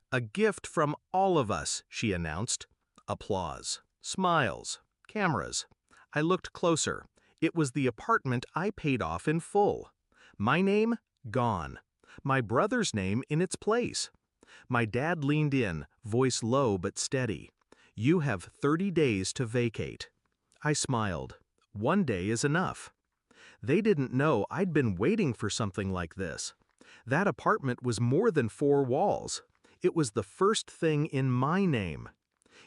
A gift from all of us, she announced. Applause. Smiles. Cameras. I looked closer. It was the apartment I paid off in full. My name? Gone. My brother's name in its place. My dad leaned in, voice low but steady. You have 30 days to vacate. I smiled. 1 day is enough. They didn't know I'd been waiting for something like this. That apartment was more than 4 walls. It was the first thing in my name.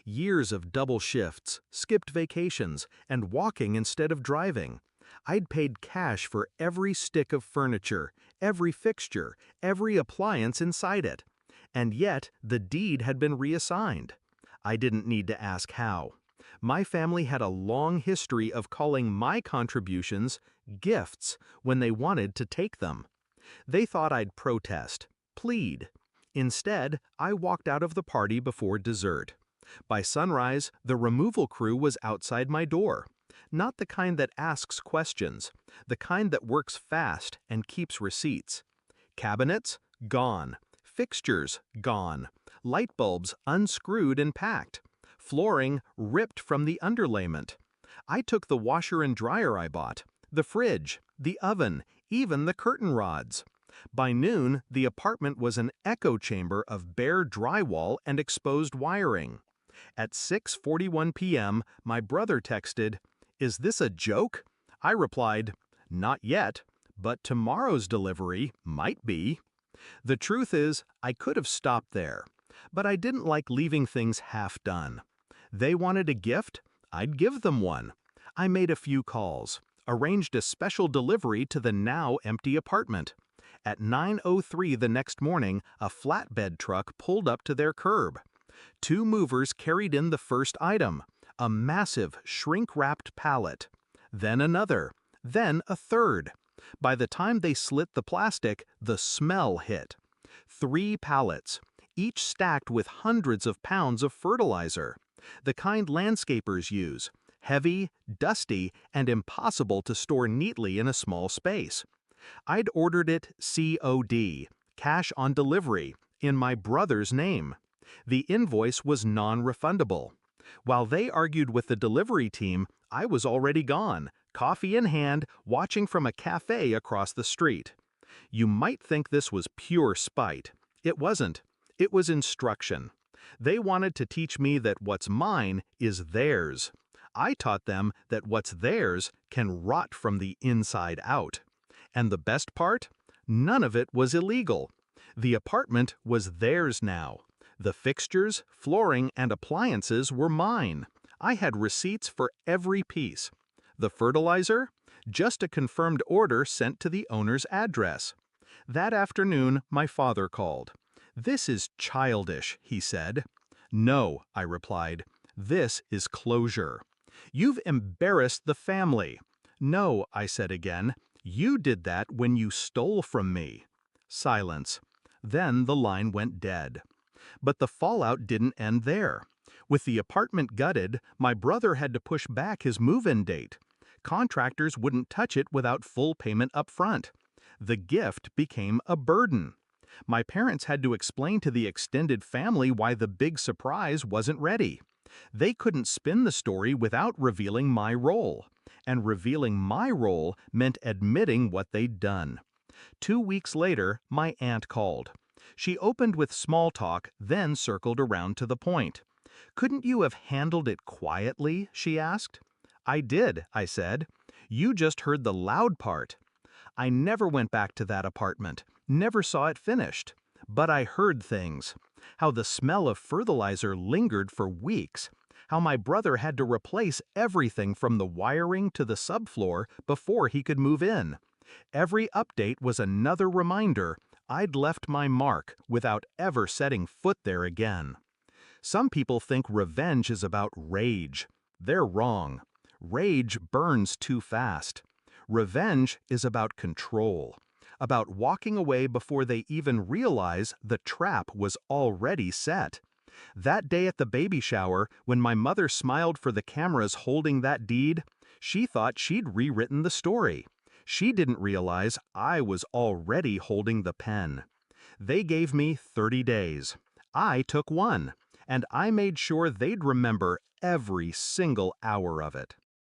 Years of double shifts, skipped vacations, and walking instead of driving. I'd paid cash for every stick of furniture, every fixture, every appliance inside it. And yet, the deed had been reassigned. I didn't need to ask how. My family had a long history of calling my contributions gifts when they wanted to take them. They thought I'd protest, plead. Instead, I walked out of the party before dessert. By sunrise, the removal crew was outside my door. Not the kind that asks questions, the kind that works fast and keeps receipts. Cabinets? Gone. Fixtures? Gone. Light bulbs unscrewed and packed. Flooring ripped from the underlayment. I took the washer and dryer I bought, the fridge, the oven, even the curtain rods. By noon, the apartment was an echo chamber of bare drywall and exposed wiring. At 6:41 p.m., my brother texted, "Is this a joke?" I replied, "Not yet, but tomorrow's delivery might be." The truth is, I could have stopped there, but I didn't like leaving things half done. They wanted a gift, I'd give them one. I made a few calls, arranged a special delivery to the now empty apartment. At 9:03 the next morning, a flatbed truck pulled up to their curb. 2 movers carried in the first item, a massive, shrink-wrapped pallet. Then another, then a third. By the time they slit the plastic, the smell hit. 3 pallets, each stacked with hundreds of pounds of fertilizer. The kind landscapers use, heavy, dusty, and impossible to store neatly in a small space. I'd ordered it COD, cash on delivery, in my brother's name. The invoice was non-refundable. While they argued with the delivery team, I was already gone, coffee in hand, watching from a cafe across the street. You might think this was pure spite. It wasn't. It was instruction. They wanted to teach me that what's mine is theirs. I taught them that what's theirs can rot from the inside out. And the best part? None of it was illegal. The apartment was theirs now. The fixtures, flooring, and appliances were mine. I had receipts for every piece. The fertilizer? Just a confirmed order sent to the owner's address. That afternoon, my father called. "This is childish," he said. "No," I replied. "This is closure. You've embarrassed the family." "No," I said again. "You did that when you stole from me." Silence. Then the line went dead. But the fallout didn't end there. With the apartment gutted, my brother had to push back his move-in date. Contractors wouldn't touch it without full payment up front. The gift became a burden. My parents had to explain to the extended family why the big surprise wasn't ready. They couldn't spin the story without revealing my role. And revealing my role meant admitting what they'd done. 2 weeks later, my aunt called. She opened with small talk, then circled around to the point. "Couldn't you have handled it quietly?" she asked. "I did," I said. "You just heard the loud part." I never went back to that apartment, never saw it finished. But I heard things. How the smell of fertilizer lingered for weeks. How my brother had to replace everything from the wiring to the subfloor before he could move in. Every update was another reminder I'd left my mark without ever setting foot there again. Some people think revenge is about rage. They're wrong. Rage burns too fast. Revenge is about control, about walking away before they even realize the trap was already set. That day at the baby shower, when my mother smiled for the cameras holding that deed, she thought she'd rewritten the story. She didn't realize I was already holding the pen. They gave me 30 days. I took one, and I made sure they'd remember every single hour of it.